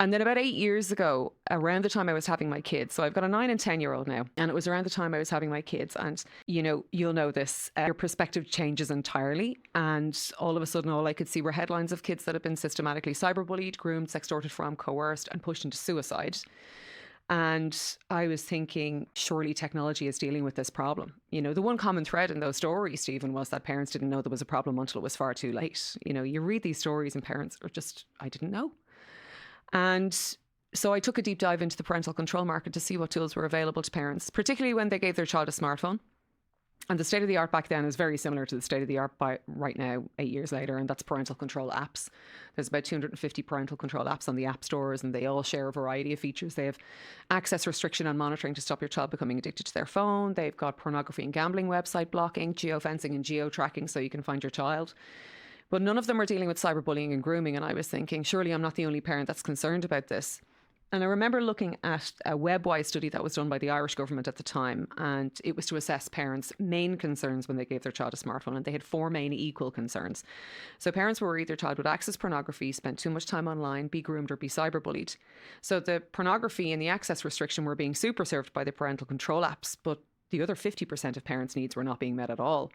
And then about 8 years ago, around the time I was having my kids, so I've got a 9 and 10-year-old now, and it was around the time I was having my kids. And, you'll know this, your perspective changes entirely. And all of a sudden, all I could see were headlines of kids that had been systematically cyberbullied, groomed, sextorted from, coerced, and pushed into suicide. And I was thinking, surely technology is dealing with this problem. The one common thread in those stories, Stephen, was that parents didn't know there was a problem until it was far too late. You read these stories and parents are just, I didn't know. And so I took a deep dive into the parental control market to see what tools were available to parents, particularly when they gave their child a smartphone. And the state of the art back then is very similar to the state of the art by right now, 8 years later, and that's parental control apps. There's about 250 parental control apps on the app stores, and they all share a variety of features. They have access restriction and monitoring to stop your child becoming addicted to their phone. They've got pornography and gambling website blocking, geofencing and geo-tracking so you can find your child. But none of them are dealing with cyberbullying and grooming. And I was thinking, surely I'm not the only parent that's concerned about this. And I remember looking at a web-wise study that was done by the Irish government at the time, and it was to assess parents' main concerns when they gave their child a smartphone, and they had four main equal concerns. So parents were worried their child would access pornography, spend too much time online, be groomed or be cyberbullied. So the pornography and the access restriction were being super served by the parental control apps, but the other 50% of parents' needs were not being met at all.